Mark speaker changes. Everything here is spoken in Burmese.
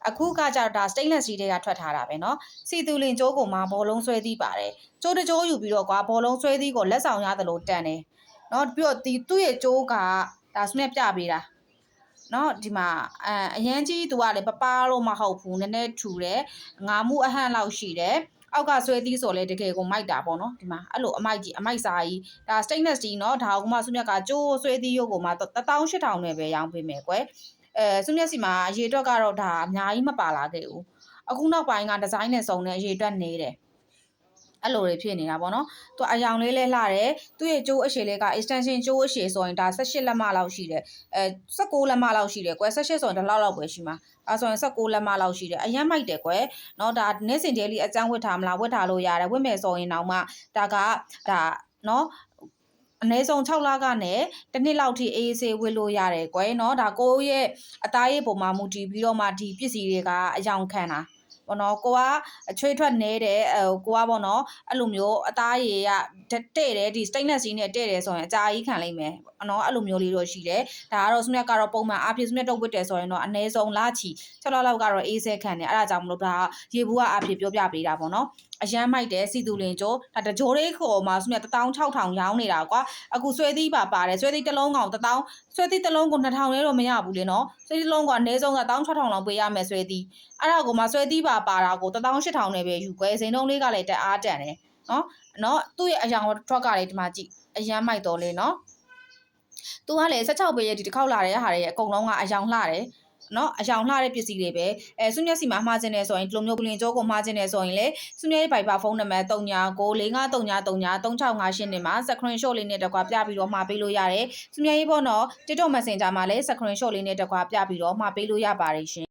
Speaker 1: အခုကကြတော့ဒါ stainless steel တွေကထွက်ထားတာပဲเนาะစီသူလင်ကျိုးကိုမှဘောလုံးဆွဲသီးပါတယ်ကျိုးတကျိုးယူပြီးတော့ကွာဘောလုံးဆွဲသီးကိုလက်ဆောင်ရသလိုတန်တယ်เนาะပြီးတော့သူ့ရဲ့ကျိုးကဒါစနဲ့ပြပေးတာเนาะဒီမှာအရန်ကြီးသူကလေပပလို့မဟုတ်ဘူးနည်းနည်းထူတယ်ငါမှုအဟန့်လောက်ရှိတယ်အောက်ကဆွဲသီးဆိုလဲတကယ်ကိုမိုက်တာပေါ့နော်ဒီမှာအဲ့လိုအမိုက်ကြီးအမိုက်စာကြီးဒါ stainless steel เนาะဒါကမှဆုမြတ်ကကျိုးဆွဲသီးရုပ်ကိုမှ18000နဲ့ပဲရောင်းပေးမယ်ကွယ်ဆုမြတ်စီမှာအရေးအတွက်ကတော့ဒါအများကြီးမပါလာခဲ့ဘူးအခုနောက်ပိုင်းကဒီဇိုင်းနဲ့စုံတဲ့အရေးအတွက်နေတယ်အဲ့လိုတွေဖြစ်နေတာပေါ့နော်သူအယောင်လေးလဲလှတယ်သူ့ရဲ့ကျိုးအရှည်လေးက extension ကျိုးအရှည်ဆိုရင်ဒါ18လက်မလောက်ရှိတယ်16လက်မလောက်ရှိတယ်ကွယ်18ဆိုရင်ဒီလောက်ပဲရှိမှာအဲဆိုရင်16လက်မလောက်ရှိတယ်အရင်မိုက်တယ်ကွယ်เนาะဒါနေ့စဉ် daily အကျန်းဝတ်ထားမလားဝတ်ထားလို့ရတယ်ဝတ်မယ်ဆိုရင်တော့မှဒါเนาะအနည်းဆုံး6လကနေတစ်နှစ်လောက်ထိအေးဆေးဝတ်လို့ရတယ်ကွယ်เนาะဒါကိုရဲ့အသားရည်ပုံမှမူတည်ပြီးတော့မှဒီပစ္စည်းတွေကအယောင်ခံတာပေါ့နော်ကိုကအချွေးထွက်နေတဲ့ကိုကပေါ့နော်အဲ့လိုမျိုးအသားရည်ကတဲ့တယ်ဒီ stainless steel နဲ့တဲ့တယ်ဆိုရင်အကြာကြီးခံလိုက်မယ်နော်အဲ့လိုမျိုးလေးတော့ရှိတယ်ဒါကတော့စမြတ်ကတော့ပုံမှန်အဖြစ်စမြတ်တုပ်ဝတ်တယ်ဆိုရင်တော့အနည်းဆုံးလချီ6လလောက်ကတော့အေးဆဲခံတယ်အဲ့ဒါကြောင့်မလို့ဒါရေဘူးကအဖြစ်ပြောပြပေးတာပေါ့နော်အရန်မိုက်တယ်စီသူလင်ကျိုးဒါတကြိုးလေးခေါ်မှာစမြတ်16000ရောင်းနေတာကွာအခုဆွဲသီးပါပါတယ်ဆွဲသီးတစ်လုံးကောင်1000ဆွဲသီးတစ်လုံးကို2000လဲတော့မရဘူးလေနော်ဆွဲသီးတစ်လုံးကအနည်းဆုံးက16000လောက်ပေးရမယ်ဆွဲသီးအဲ့ဒါကိုမှဆွဲသီးပါတာကို18000နဲ့ပဲယူကွယ်စိန်တုံးလေးကလည်းတက်အားတန်တယ်နော်သူ့ရဲ့အယောင်ထွက်ကလည်းဒီမှာကြည့်အရန်မိုက်တော်လေးနော်သူကလည်း16ပေရဲ့ဒီတစ်ခေါက်လာတဲ့ဟာတွေအကုန်လုံးကအယောင်လှတယ်နော်အယောင်လှတဲ့ပစ္စည်းတွေပဲဆုမြတ်စီမှာမှားခြင်းနေဆိုရင်ဒီလိုမျိုးပလင်ကျိုးကိုမှားခြင်းနေဆိုရင်လေဆုမြတ်ရဲ့ Viber ဖုန်းနံပါတ်3995393958နဲ့မှာ screenshot လေးနဲ့တကွာပြပြီးတော့မှာပေးလို့ရတယ်ဆုမြတ်ရဲ့ပေါ့နော် TikTok Messenger မှာလည်း screenshot လေးနဲ့တကွာပြပြီးတော့မှာပေးလို့ရပါတယ်ရှင်